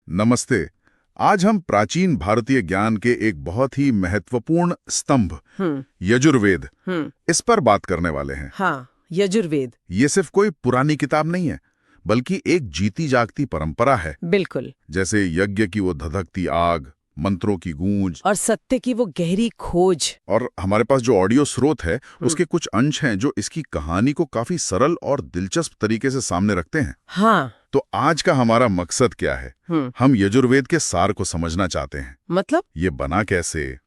नमस्ते। आज हम प्राचीन भारतीय ज्ञान के एक बहुत ही महत्वपूर्ण स्तंभ यजुर्वेद इस पर बात करने वाले हैं। हाँ, यजुर्वेद। ये सिर्फ कोई पुरानी किताब नहीं है, बल्कि एक जीती जागती परंपरा है। बिल्कुल। जैसे यज्ञ की वो धधकती आग, मंत्रों की गूंज और सत्य की वो गहरी खोज। और हमारे पास जो ऑडियो स्रोत है उसके कुछ अंश हैं जो इसकी कहानी को काफी सरल और दिलचस्प तरीके से सामने रखते हैं। हाँ। तो आज का हमारा मकसद क्या है? हम यजुर्वेद के सार को समझना चाहते हैं। मतलब? ये बना कैसे,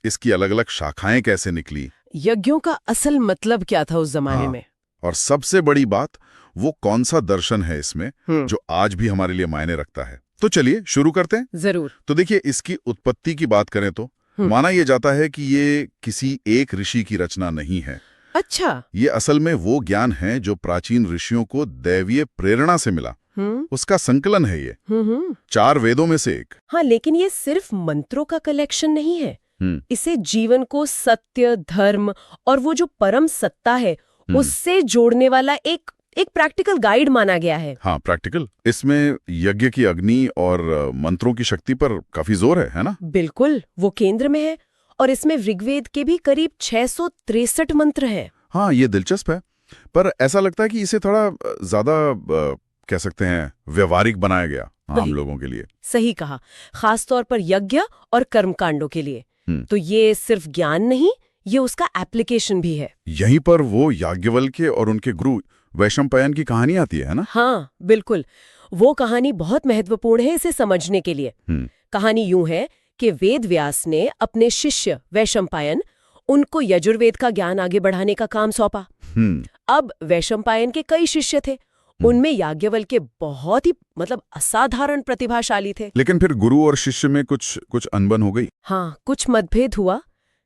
इसकी अलग अलग शाखाएं कैसे निकली, यज्ञों का असल मतलब क्या था उस जमाने में, और सबसे बड़ी बात, वो कौन सा दर्शन है इसमें जो आज भी हमारे लिए मायने रखता है। तो चलिए शुरू करते हैं। जरूर। तो देखिए, इसकी उत्पत्ति की बात करें तो माना यह जाता है कि ये किसी एक ऋषि की रचना नहीं है। अच्छा। ये असल में वो ज्ञान है जो प्राचीन ऋषियों को दैवीय प्रेरणा से मिला। उसका संकलन है ये। 4 वेदों में से एक। हाँ, लेकिन ये सिर्फ मंत्रों का कलेक्शन नहीं है। इसे जीवन को सत्य, धर्म और वो जो परम सत्ता है उससे जोड़ने वाला एक प्रैक्टिकल गाइड माना गया है। हाँ, प्रैक्टिकल। इसमें यज्ञ की अग्नि और मंत्रों की शक्ति पर काफी जोर है ना? बिल्कुल, वो केंद्र में है। और इसमें ऋग्वेद के भी करीब 663 मंत्र हैं। हाँ, ये दिलचस्प है, पर ऐसा लगता है कि इसे थोड़ा ज्यादा कह सकते हैं व्यवहारिक बनाया गया आम लोगों के लिए। सही कहा, खास तौर पर यज्ञ और कर्मकांडों के लिए। तो ये सिर्फ ज्ञान नहीं, ये उसका एप्लीकेशन भी है। यहीं पर वो याज्ञवल्क्य और उनके गुरु वैशंपायन की कहानी आती है ना? हाँ, बिल्कुल। वो कहानी बहुत महत्वपूर्ण है इसे समझने के लिए। कहानी यूं है कि वेद व्यास ने अपने शिष्य वैशंपायन उनको यजुर्वेद का ज्ञान आगे बढ़ाने का काम सौंपा। अब वैशंपायन के कई शिष्य थे, उनमें याज्ञवल्क्य बहुत ही असाधारण प्रतिभाशाली थे। लेकिन फिर गुरु और शिष्य में कुछ अनबन हो गई। हाँ, कुछ मतभेद हुआ।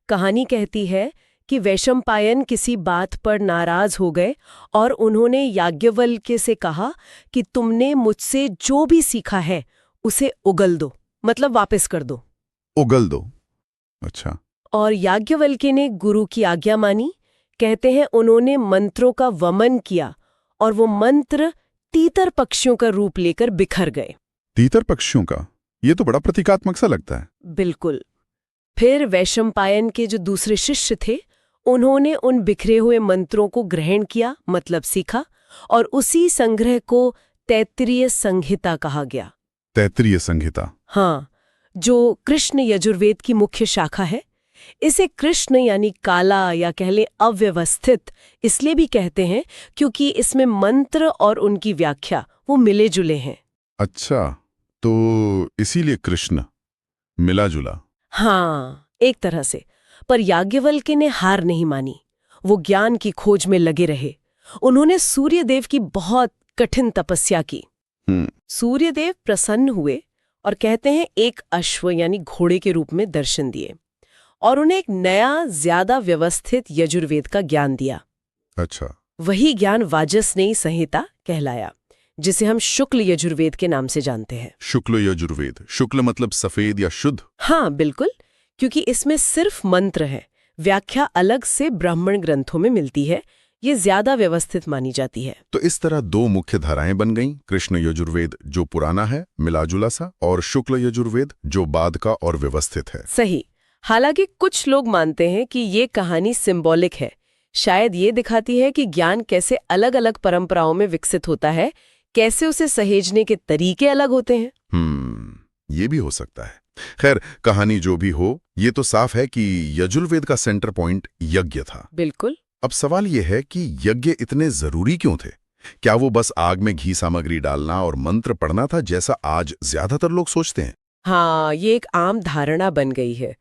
कहानी कहती है कि वैशंपायन किसी बात पर नाराज हो गए और उन्होंने याज्ञवल्क्य से कहा कि तुमने मुझसे जो भी सीखा है उसे उगल दो, मतलब वापस कर दो। उगल दो, अच्छा। और याज्ञवल्क्य ने गुरु की आज्ञा मानी। कहते हैं उन्होंने मंत्रों का वमन किया और वो मंत्र तीतर पक्षियों का रूप लेकर बिखर गए। तीतर पक्षियों का? ये तो बड़ा प्रतीकात्मक सा लगता है। बिल्कुल। फिर वैशंपायन के जो दूसरे शिष्य थे उन्होंने उन बिखरे हुए मंत्रों को ग्रहण किया, मतलब सीखा, और उसी संग्रह को तैत्तिरीय संहिता कहा गया। तैत्तिरीय संहिता? हाँ, जो कृष्ण यजुर्वेद की मुख्य शाखा है। इसे कृष्ण यानी काला या कह लें अव्यवस्थित इसलिए भी कहते हैं क्योंकि इसमें मंत्र और उनकी व्याख्या वो मिले जुले हैं। अच्छा, तो इसीलिए कृष्ण मिला जुला। हाँ, एक तरह से। पर याज्ञवल्क्य ने हार नहीं मानी। वो ज्ञान की खोज में लगे रहे। उन्होंने सूर्यदेव की बहुत कठिन तपस्या की। सूर्यदेव प्रसन्न हुए और कहते हैं एक अश्व यानी घोड़े के रूप में दर्शन दिए और उन्हें एक नया, ज्यादा व्यवस्थित यजुर्वेद का ज्ञान दिया। अच्छा। वही ज्ञान वाजसनेयी संहिता कहलाया, जिसे हम शुक्ल यजुर्वेद के नाम से जानते हैं। शुक्ल यजुर्वेद? शुक्ल मतलब सफेद या शुद्ध? हाँ, बिल्कुल, क्योंकि इसमें सिर्फ मंत्र है। व्याख्या अलग से ब्राह्मण ग्रंथों में मिलती है। ये ज्यादा व्यवस्थित मानी जाती है। तो इस तरह 2 मुख्य धाराएं बन गईं, कृष्ण यजुर्वेद जो पुराना है, मिलाजुला सा, और शुक्ल यजुर्वेद जो बाद का और व्यवस्थित है। सही। हालांकि कुछ लोग मानते हैं कि ये कहानी सिंबॉलिक है। शायद ये दिखाती है कि ज्ञान कैसे अलग अलग परंपराओं में विकसित होता है, कैसे उसे सहेजने के तरीके अलग होते हैं। ये भी हो सकता है। खैर, कहानी जो भी हो, ये तो साफ है कि यजुर्वेद का सेंटर पॉइंट यज्ञ था। बिल्कुल। अब सवाल यह है कि यज्ञ इतने जरूरी क्यों थे? क्या वो बस आग में घी सामग्री डालना और मंत्र पढ़ना था, जैसा आज ज्यादातर लोग सोचते हैं? हाँ, ये एक आम धारणा बन गई है।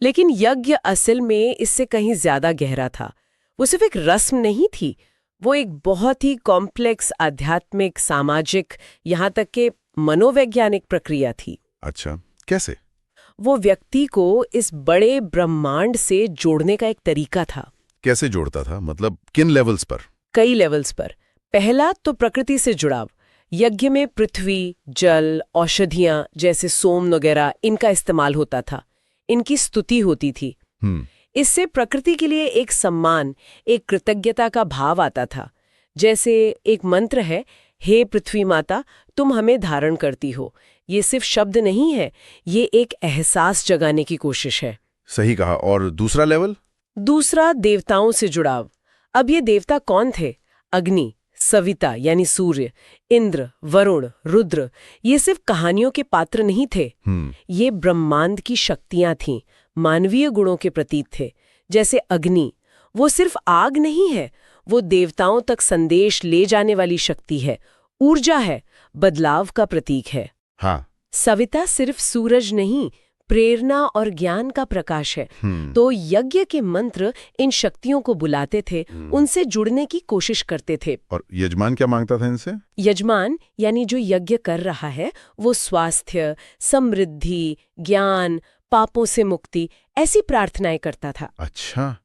लेकिन यज्ञ असल में इससे कहीं ज्यादा गहरा था। वो सिर्फ एक रस्म नहीं थी, वो एक बहुत ही कॉम्प्लेक्स आध्यात्मिक, सामाजिक, यहाँ तक के मनोवैज्ञानिक प्रक्रिया थी। अच्छा, कैसे? वो व्यक्ति को इस बड़े ब्रह्मांड से जोड़ने का एक तरीका था। कैसे जोड़ता था? मतलब किन लेवल्स पर? कई लेवल्स पर। पहला तो प्रकृति से जुड़ाव। यज्ञ में पृथ्वी, जल, औषधियां जैसे सोम वगैरह इनका इस्तेमाल होता था। इनकी स्तुति होती थी। इससे प्रकृति के लिए एक सम्मान, एक कृतज्ञता का भाव आता था। जैसे एक मंत्र है, हे पृथ्वी माता, तुम हमें धारण करती हो। ये सिर्फ शब्द नहीं है, ये एक एहसास जगाने की कोशिश है। सही कहा। और दूसरा लेवल? दूसरा, देवताओं से जुड़ाव। अब ये देवता कौन थे? अग्नि, सविता यानी सूर्य, इंद्र, वरुण, रुद्र, ये सिर्फ कहानियों के पात्र नहीं थे। ये ब्रह्मांड की शक्तियां थीं, मानवीय गुणों के प्रतीक थे। जैसे अग्नि, वो सिर्फ आग नहीं है, वो देवताओं तक संदेश ले जाने वाली शक्ति है, ऊर्जा है, बदलाव का प्रतीक है। हाँ। सविता सिर्फ सूरज नहीं, प्रेरणा और ज्ञान का प्रकाश है। तो यज्ञ के मंत्र इन शक्तियों को बुलाते थे, उनसे जुड़ने की कोशिश करते थे। और यजमान क्या मांगता था इनसे? यजमान यानी जो यज्ञ कर रहा है, वो स्वास्थ्य, समृद्धि, ज्ञान, पापों से मुक्ति, ऐसी प्रार्थनाएं करता था। अच्छा।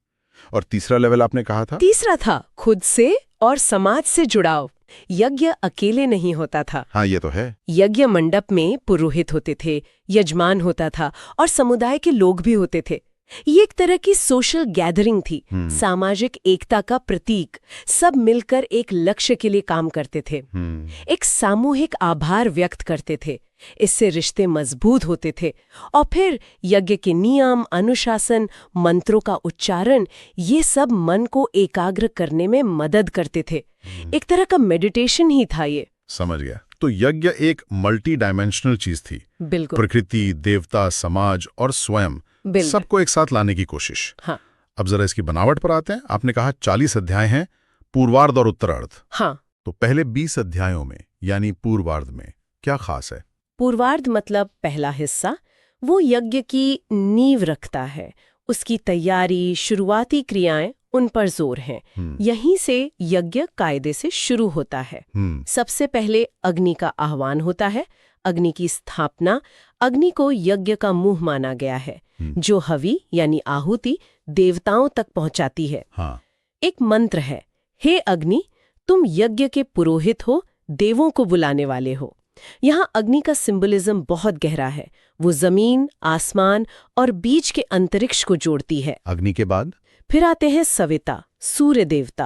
और तीसरा लेवल आपने कहा था? तीसरा था खुद से और समाज से जुड़ाव। यज्ञ अकेले नहीं होता था। हाँ, ये तो है। यज्ञ मंडप में पुरोहित होते थे, यजमान होता था और समुदाय के लोग भी होते थे। ये एक तरह की सोशल गैदरिंग थी, सामाजिक एकता का प्रतीक। सब मिलकर एक लक्ष्य के लिए काम करते थे, एक सामूहिक आभार व्यक्त करते थे। इससे रिश्ते मजबूत होते थे। और फिर यज्ञ के नियम, अनुशासन, मंत्रों का उच्चारण, ये सब मन को एकाग्र करने में मदद करते थे। एक तरह का मेडिटेशन ही था ये। समझ गया। तो यज्ञ एक मल्टी डायमेंशनल चीज थी। बिल्कुल। प्रकृति, देवता, समाज और स्वयं सबको एक साथ लाने की कोशिश। हाँ। अब जरा इसकी बनावट पर आते हैं। आपने कहा 40 अध्याय हैं, पूर्वार्ध और उत्तरार्ध। हाँ। तो पहले 20 अध्यायों में यानी पूर्वार्ध में क्या खास है? पूर्वार्ध मतलब पहला हिस्सा, वो यज्ञ की नींव रखता है। उसकी तैयारी, शुरुआती क्रियाएं, उन पर जोर है। यहीं से यज्ञ कायदे से शुरू होता है। सबसे पहले अग्नि का आह्वान होता है, अग्नि की स्थापना। अग्नि को यज्ञ का मुंह माना गया है, जो हवि यानी आहुति देवताओं तक पहुंचाती है। हाँ। एक मंत्र है, हे अग्नि, तुम यज्ञ के पुरोहित हो, देवों को बुलाने वाले हो। यहाँ अग्नि का सिंबलिज्म बहुत गहरा है। वो जमीन, आसमान और बीच के अंतरिक्ष को जोड़ती है। अग्नि के बाद फिर आते हैं सविता, सूर्य देवता।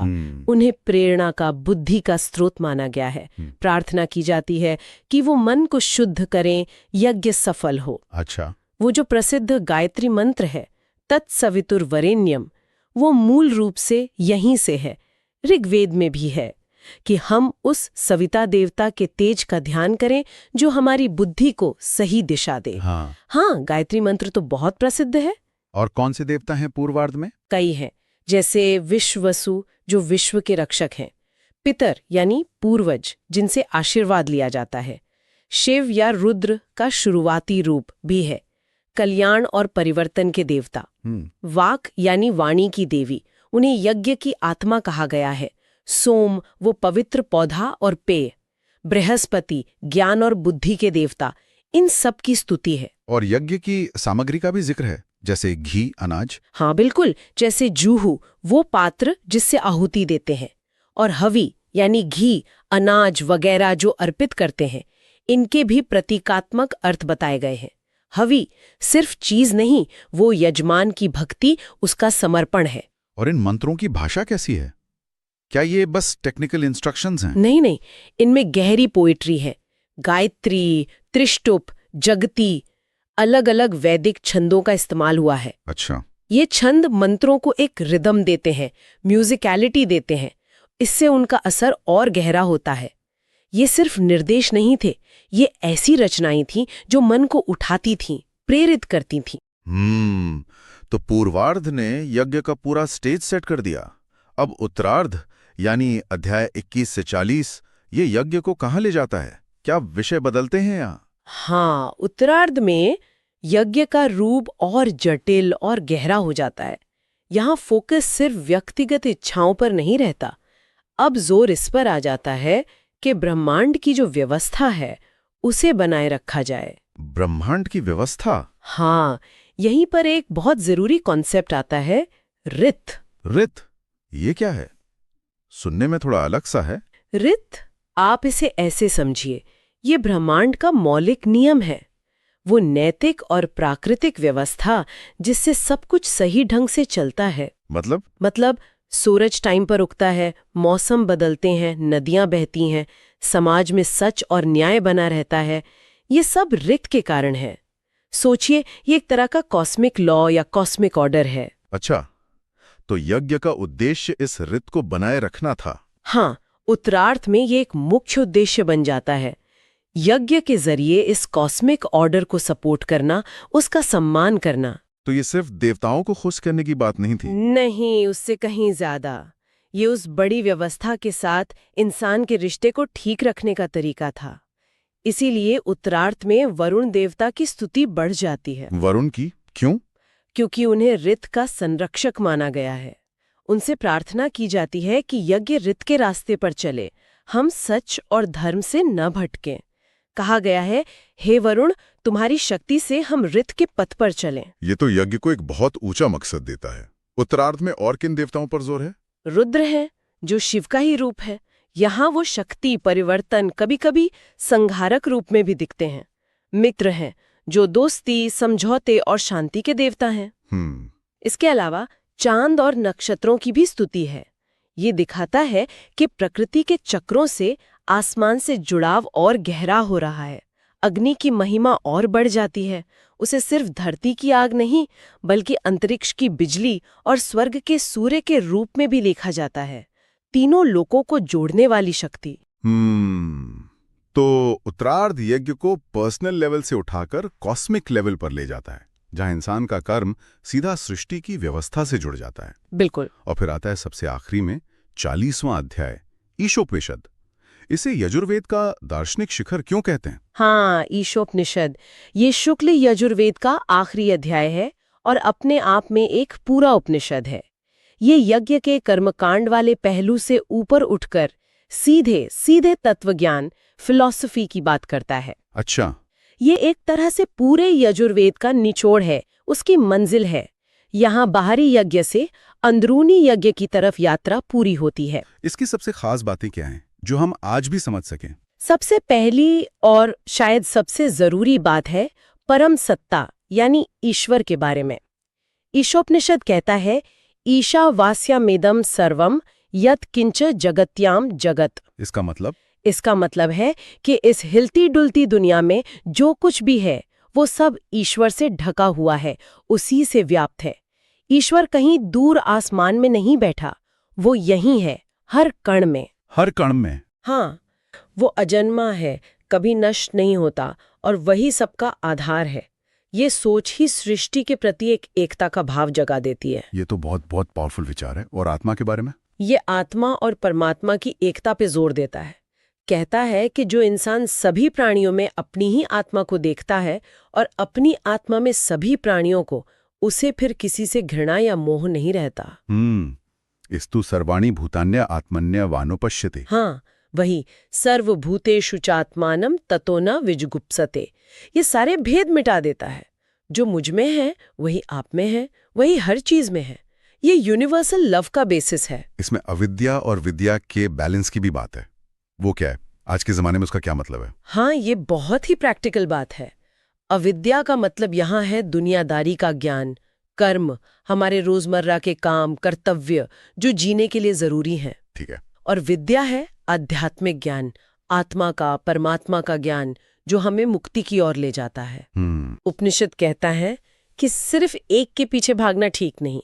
उन्हें प्रेरणा का, बुद्धि का स्रोत माना गया है। प्रार्थना की जाती है कि वो मन को शुद्ध करें, यज्ञ सफल हो। अच्छा। वो जो प्रसिद्ध गायत्री मंत्र है, तत्सवितुर्वरेण्यम, वो मूल रूप से यहीं से है। ऋग्वेद में भी है कि हम उस सविता देवता के तेज का ध्यान करें जो हमारी बुद्धि को सही दिशा दे। हाँ, गायत्री मंत्र तो बहुत प्रसिद्ध है। और कौन से देवता हैं पूर्वार्ध में? कई हैं, जैसे विश्ववसु जो विश्व के रक्षक हैं, पितर यानी पूर्वज जिनसे आशीर्वाद लिया जाता है, शिव या रुद्र का शुरुआती रूप भी है, कल्याण और परिवर्तन के देवता, वाक यानी वाणी की देवी, उन्हें यज्ञ की आत्मा कहा गया है, सोम वो पवित्र पौधा और पेय, बृहस्पति ज्ञान और बुद्धि के देवता, इन सब की स्तुति है। और यज्ञ की सामग्री का भी जिक्र है, जैसे घी, अनाज। हाँ बिल्कुल, जैसे जूहू वो पात्र जिससे आहुति देते हैं, और हवि यानी घी, अनाज वगैरह जो अर्पित करते हैं, इनके भी प्रतीकात्मक अर्थ बताए गए हैं। हवि सिर्फ चीज नहीं, वो यजमान की भक्ति, उसका समर्पण है। और इन मंत्रों की भाषा कैसी है? क्या ये बस टेक्निकल इंस्ट्रक्शंस हैं? नहीं, इनमें गहरी पोएट्री है। गायत्री, त्रिष्टुप, जगती, अलग अलग वैदिक छंदों का इस्तेमाल हुआ है। अच्छा। ये छंद मंत्रों को एक रिदम देते हैं, म्यूजिकलिटी देते हैं। इससे उनका असर और गहरा होता है। ये सिर्फ निर्देश नहीं थे, ये ऐसी रचनाएं थीं जो मन को उठाती थीं, प्रेरित करती थीं। तो पूर्वार्ध ने यज्ञ का पूरा स्टेज सेट कर दिया। अब उत्तरार्ध यानी अध्याय 21 से 40 ये यज्ञ को कहाँ ले जाता है? क्या विषय बदलते हैं यहाँ? हाँ, उत्तरार्ध में यज्ञ का रूप और जटिल और गहरा हो जाता है। यहाँ फोकस सिर्फ व्यक्तिगत इच्छाओं पर नहीं रहता। अब जोर इस पर आ जाता है कि ब्रह्मांड की जो व्यवस्था है उसे बनाए रखा जाए। ब्रह्मांड की व्यवस्था? हाँ, यहीं पर एक बहुत जरूरी कॉन्सेप्ट आता है, ऋत। ऋत ये क्या है? सुनने में थोड़ा अलग सा है। ऋत, आप इसे ऐसे समझिए, ये ब्रह्मांड का मौलिक नियम है। वो नैतिक और प्राकृतिक व्यवस्था जिससे सब कुछ सही ढंग से चलता है। मतलब सूरज टाइम पर उगता है, मौसम बदलते हैं, नदियां बहती हैं, समाज में सच और न्याय बना रहता है। ये सब रित के कारण है। सोचिए, ये एक तरह का कॉस्मिक लॉ या कॉस्मिक ऑर्डर है। अच्छा, तो यज्ञ का उद्देश्य इस रित को बनाए रखना था। हाँ, उत्तरार्थ में ये एक मुख्य उद्देश्य बन जाता है। यज्ञ के जरिए इस कॉस्मिक ऑर्डर को सपोर्ट करना, उसका सम्मान करना। तो ये सिर्फ देवताओं को खुश करने की बात नहीं थी। नहीं, उससे कहीं ज्यादा। ये उस बड़ी व्यवस्था के साथ इंसान के रिश्ते को ठीक रखने का तरीका था। इसीलिए उत्तरार्थ में वरुण देवता की स्तुति बढ़ जाती है। वरुण की क्यों? क्योंकि उन्हें रित का संरक्षक माना गया है। उनसे प्रार्थना की जाती है कि यज्ञ रित के रास्ते पर चले, हम सच और धर्म से न भटकें। कहा गया है, हे वरुण, तुम्हारी शक्ति से हम रित के पथ पर चलें। ये तो यज्ञ को एक बहुत ऊंचा मकसद देता है। उत्तरार्ध में और किन देवताओं पर जोर है? रुद्र है, जो शिव का ही रूप है। यहाँ वो शक्ति, परिवर्तन, कभी कभी संहारक रूप में भी दिखते हैं। मित्र हैं, जो दोस्ती, समझौते और शांति के देवता हैं। इसके अलावा चांद और नक्षत्रों की भी स्तुति है। ये दिखाता है कि प्रकृति के चक्रों से आसमान से जुड़ाव और गहरा हो रहा है। अग्नि की महिमा और बढ़ जाती है। उसे सिर्फ धरती की आग नहीं, बल्कि अंतरिक्ष की बिजली और स्वर्ग के सूर्य के रूप में भी देखा जाता है। तीनों लोकों को जोड़ने वाली शक्ति। तो उत्तरार्ध यज्ञ को पर्सनल लेवल से उठाकर कॉस्मिक लेवल पर ले जाता है, जहां इंसान का कर्म सीधा सृष्टि की व्यवस्था से जुड़ जाता है। बिल्कुल। और फिर आता है सबसे आखिरी में 40वां अध्याय, ईशोपनिषद। इसे यजुर्वेद का दार्शनिक शिखर क्यों कहते हैं? हाँ, ईशोपनिषद ये शुक्ल यजुर्वेद का आखिरी अध्याय है और अपने आप में एक पूरा उपनिषद है। ये यज्ञ के कर्मकांड वाले पहलू से ऊपर उठकर सीधे सीधे तत्वज्ञान, फिलॉसफी की बात करता है। अच्छा, ये एक तरह से पूरे यजुर्वेद का निचोड़ है, उसकी मंजिल है। यहाँ बाहरी यज्ञ से अंदरूनी यज्ञ की तरफ यात्रा पूरी होती है। इसकी सबसे खास बातें क्या हैं जो हम आज भी समझ सकें? सबसे पहली और शायद सबसे जरूरी बात है परम सत्ता यानी ईश्वर के बारे में। ईशोपनिषद कहता है, ईशावास्यमेदं सर्वम यत् किंच जगत्याम जगत। इसका मतलब? इसका मतलब है कि इस हिलती डुलती दुनिया में जो कुछ भी है वो सब ईश्वर से ढका हुआ है, उसी से व्याप्त है। ईश्वर कहीं दूर आसमान में नहीं बैठा, वो यहीं है, हर कण में। हर कण में? हाँ, वो अजन्मा है, कभी नष्ट नहीं होता और वही सबका आधार है। ये सोच ही सृष्टि के प्रति एक एकता का भाव जगा देती है। ये तो बहुत बहुत पावरफुल विचार है। और आत्मा के बारे में? ये आत्मा और परमात्मा की एकता पे जोर देता है। कहता है कि जो इंसान सभी प्राणियों में अपनी ही आत्मा को देखता है और अपनी आत्मा में सभी प्राणियों को, उसे फिर किसी से घृणा या मोह नहीं रहता। इस्तु सर्वाणि भूतान्य आत्मन्य वानुपश्यते। हाँ, वही सर्वभूतेषु चात्मानं ततो न विजुगुप्सते। ये सारे भेद मिटा देता है। जो मुझ में है वही आप में है, वही हर चीज में है। ये यूनिवर्सल लव का बेसिस है। इसमें अविद्या और विद्या के बैलेंस की भी बात है। वो क्या है? आज के जमाने में उसका क्या मतलब है? हाँ, ये बहुत ही प्रैक्टिकल बात है। अविद्या का मतलब यहाँ है दुनियादारी का ज्ञान, कर्म, हमारे रोजमर्रा के काम, कर्तव्य जो जीने के लिए जरूरी हैं। ठीक है। और विद्या है आध्यात्मिक ज्ञान, आत्मा का, परमात्मा का ज्ञान जो हमें मुक्ति की ओर ले जाता है। उपनिषद कहता है कि सिर्फ एक के पीछे भागना ठीक नहीं।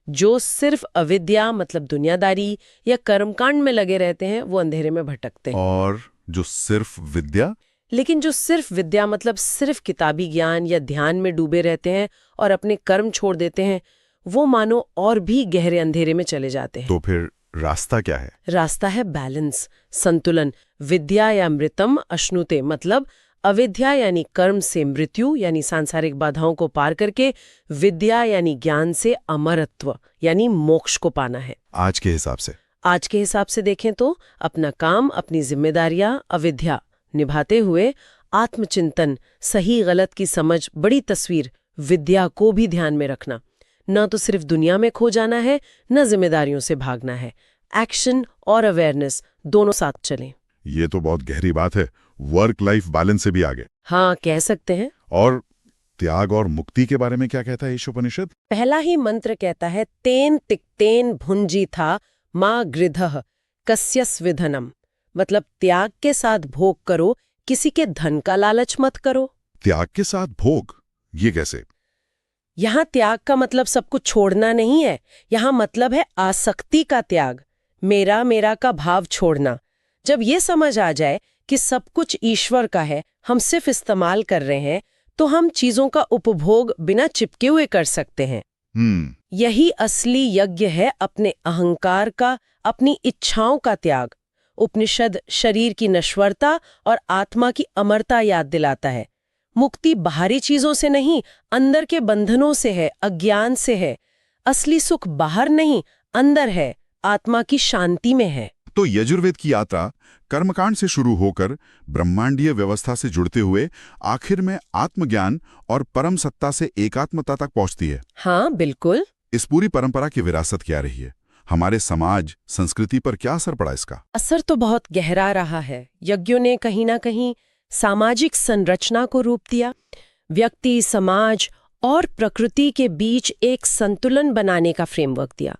जो सिर्फ अविद्या मतलब दुनियादारी या कर्मकांड में लगे रहते हैं वो अंधेरे में भटकते हैं। और जो सिर्फ विद्या? लेकिन जो सिर्फ विद्या मतलब सिर्फ किताबी ज्ञान या ध्यान में डूबे रहते हैं और अपने कर्म छोड़ देते हैं, वो मानो और भी गहरे अंधेरे में चले जाते हैं। तो फिर रास्ता क्या है? रास्ता है बैलेंस, संतुलन। विद्या या मृतम अश्नुते मतलब अविद्या यानी कर्म से मृत्यु यानी सांसारिक बाधाओं को पार करके विद्या यानी ज्ञान से अमरत्व यानी मोक्ष को पाना है। आज के हिसाब से? आज के हिसाब से देखें तो अपना काम, अपनी जिम्मेदारियां अविद्या निभाते हुए आत्मचिंतन, सही गलत की समझ, बड़ी तस्वीर विद्या को भी ध्यान में रखना। न तो सिर्फ दुनिया में खो जाना है, न जिम्मेदारियों से भागना है। एक्शन और अवेयरनेस दोनों साथ चलें। ये तो बहुत गहरी बात है। वर्क लाइफ बैलेंस से भी आगे। हाँ, कह सकते हैं। और त्याग और मुक्ति के बारे में क्या कहता है ईशोपनिषद? पहला ही मंत्र कहता है, तेन तिक्तेन भुंजी था माँ गृधः कस्यस्विधनम, मतलब त्याग के साथ भोग करो, किसी के धन का लालच मत करो। त्याग के साथ भोग, ये कैसे? यहाँ त्याग का मतलब सब कुछ छोड़ना नहीं है। यहाँ मतलब है आसक्ति का त्याग, मेरा मेरा का भाव छोड़ना। जब ये समझ आ जाए कि सब कुछ ईश्वर का है, हम सिर्फ इस्तेमाल कर रहे हैं, तो हम चीजों का उपभोग बिना चिपके हुए कर सकते हैं। यही असली यज्ञ है अपने अहंकार का, अपनी इच्छाओं का त्याग। उपनिषद शरीर की नश्वरता और आत्मा की अमरता याद दिलाता है। मुक्ति बाहरी चीजों से नहीं, अंदर के बंधनों से है, अज्ञान से है। असली सुख बाहर नहीं, अंदर है, आत्मा की शांति में है। तो यजुर्वेद की यात्रा कर्मकांड से शुरू होकर ब्रह्मांडीय व्यवस्था से जुड़ते हुए आखिर में आत्मज्ञान और परम सत्ता से एकात्मता तक पहुंचती है। हाँ बिल्कुल। इस पूरी परंपरा की विरासत क्या रही है? हमारे समाज संस्कृति पर क्या असर पड़ा इसका? असर तो बहुत गहरा रहा है। यज्ञों ने कहीं ना कहीं सामाजिक संरचना को रूप दिया। व्यक्ति, समाज और प्रकृति के बीच एक संतुलन बनाने का फ्रेमवर्क दिया।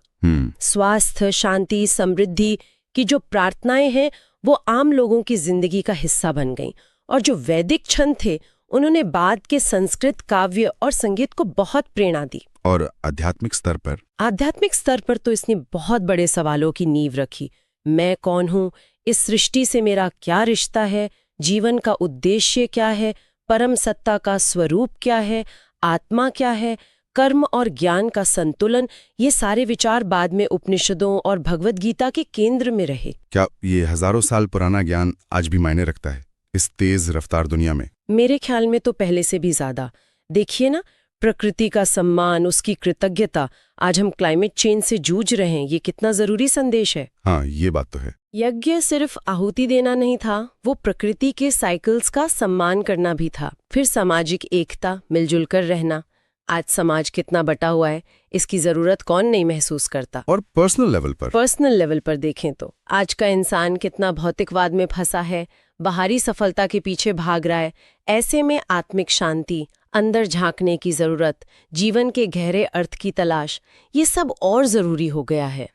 स्वास्थ्य, शांति, समृद्धि की जो प्रार्थनाएं हैं वो आम लोगों की जिंदगी का हिस्सा बन गईं। और जो वैदिक छंद थे उन्होंने बाद के संस्कृत काव्य और संगीत को बहुत प्रेरणा दी। और आध्यात्मिक स्तर पर? आध्यात्मिक स्तर पर तो इसने बहुत बड़े सवालों की नींव रखी। मैं कौन हूँ, इस सृष्टि से मेरा क्या रिश्ता है, जीवन का उद्देश्य क्या है, परम सत्ता का स्वरूप क्या है, आत्मा क्या है, कर्म और ज्ञान का संतुलन, ये सारे विचार बाद में उपनिषदों और भगवद गीता के केंद्र में रहे। क्या ये हजारों साल पुराना ज्ञान आज भी मायने रखता है इस तेज रफ्तार दुनिया में? मेरे ख्याल में तो पहले से भी ज्यादा। देखिए ना, प्रकृति का सम्मान, उसकी कृतज्ञता। आज हम क्लाइमेट चेंज से जूझ रहे हैं, ये कितना जरूरी संदेश है। हाँ, ये बात तो है। यज्ञ सिर्फ आहुति देना नहीं था, वो प्रकृति के साइकिल्स का सम्मान करना भी था। फिर सामाजिक एकता, मिलजुल कर रहना। आज समाज कितना बटा हुआ है, इसकी जरूरत कौन नहीं महसूस करता। और पर्सनल लेवल पर देखें तो आज का इंसान कितना भौतिकवाद में फंसा है, बाहरी सफलता के पीछे भाग रहा है। ऐसे में आत्मिक शांति, अंदर झांकने की जरूरत, जीवन के गहरे अर्थ की तलाश, ये सब और जरूरी हो गया है।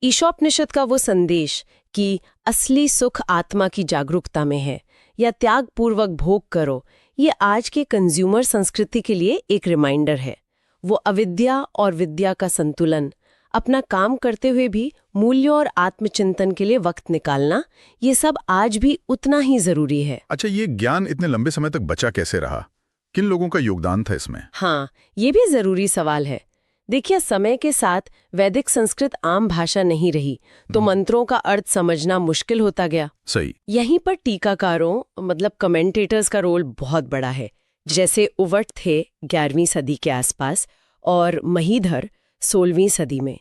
ईशोपनिषद का वो संदेश कि असली सुख आत्मा की जागरूकता में है या त्याग पूर्वक भोग करो, ये आज के कंज्यूमर संस्कृति के लिए एक रिमाइंडर है। वो अविद्या और विद्या का संतुलन, अपना काम करते हुए भी मूल्यों और आत्मचिंतन के लिए वक्त निकालना, ये सब आज भी उतना ही जरूरी है। अच्छा, ये ज्ञान इतने लंबे समय तक बचा कैसे रहा? किन लोगों का योगदान था इसमें? हाँ, ये भी जरूरी सवाल है। देखिए, समय के साथ वैदिक संस्कृत आम भाषा नहीं रही, तो मंत्रों का अर्थ समझना मुश्किल होता गया। सही। यहीं पर टीकाकारों मतलब कमेंटेटर्स का रोल बहुत बड़ा है। जैसे उवट थे 11वीं सदी के आसपास और महीधर 16वीं सदी में।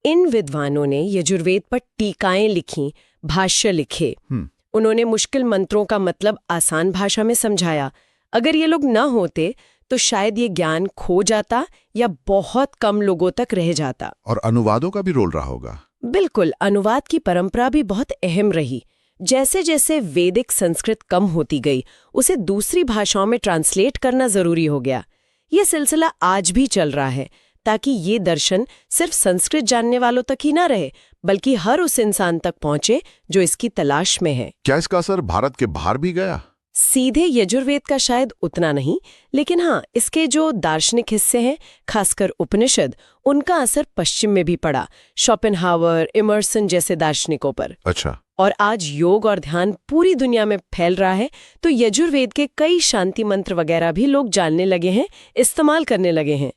इन विद्वानों ने यजुर्वेद पर टीकाएं लिखी, भाष्य लिखे। उन्होंने मुश्किल मंत्रों का मतलब आसान भाषा में समझाया। अगर ये लोग न होते तो शायद ये ज्ञान खो जाता या बहुत कम लोगों तक रह जाता। और अनुवादों का भी रोल रहा होगा। बिल्कुल, अनुवाद की परंपरा भी बहुत अहम रही। जैसे जैसे वैदिक संस्कृत कम होती गई, उसे दूसरी भाषाओं में ट्रांसलेट करना जरूरी हो गया। ये सिलसिला आज भी चल रहा है, ताकि ये दर्शन सिर्फ संस्कृत जानने वालों तक ही ना रहे, बल्कि हर उस इंसान तक पहुंचे जो इसकी तलाश में है। क्या इसका असर भारत के बाहर भी गया? सीधे यजुर्वेद का शायद उतना नहीं, लेकिन हाँ, इसके जो दार्शनिक हिस्से हैं, खासकर उपनिषद, उनका असर पश्चिम में भी पड़ा, शोपेनहावर, इमर्सन जैसे दार्शनिकों पर। अच्छा। और आज योग और ध्यान पूरी दुनिया में फैल रहा है, तो यजुर्वेद के कई शांति मंत्र वगैरह भी लोग जानने लगे हैं, इस्तेमाल करने लगे हैं।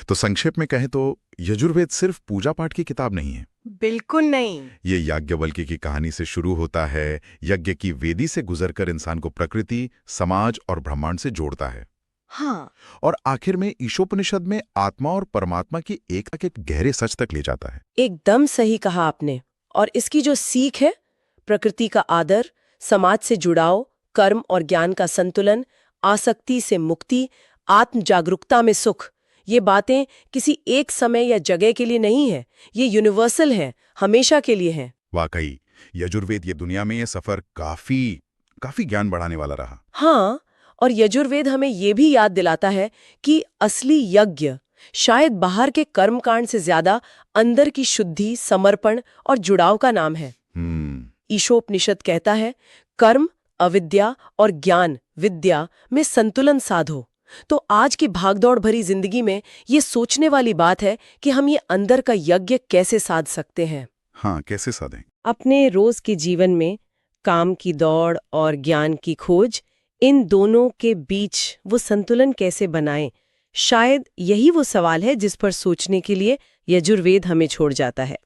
तो संक्षेप में कहें तो यजुर्वेद सिर्फ पूजा पाठ की किताब नहीं है। बिल्कुल नहीं। ये याज्ञवल्क्य की कहानी से शुरू होता है, यज्ञ की वेदी से गुजरकर इंसान को प्रकृति, समाज और ब्रह्मांड से जोड़ता है। हाँ। और आखिर में ईशोपनिषद में आत्मा और परमात्मा की एकता के गहरे सच तक ले जाता है। एकदम सही कहा आपने। और इसकी जो सीख है, प्रकृति का आदर, समाज से जुड़ाव, कर्म और ज्ञान का संतुलन, आसक्ति से मुक्ति, आत्म जागरूकता में सुख, ये बातें किसी एक समय या जगह के लिए नहीं है, ये यूनिवर्सल है, हमेशा के लिए है। वाकई यजुर्वेद ये दुनिया में ये सफर काफी ज्ञान बढ़ाने वाला रहा। हाँ, और यजुर्वेद हमें ये भी याद दिलाता है कि असली यज्ञ शायद बाहर के कर्मकांड से ज्यादा अंदर की शुद्धि, समर्पण और जुड़ाव का नाम है। ईशोपनिषद कहता है, कर्म अविद्या और ज्ञान विद्या में संतुलन साधो। तो आज की भागदौड़ भरी जिंदगी में ये सोचने वाली बात है कि हम ये अंदर का यज्ञ कैसे साध सकते हैं। हाँ, कैसे साधें? अपने रोज के जीवन में काम की दौड़ और ज्ञान की खोज, इन दोनों के बीच वो संतुलन कैसे बनाएं? शायद यही वो सवाल है जिस पर सोचने के लिए यजुर्वेद हमें छोड़ जाता है।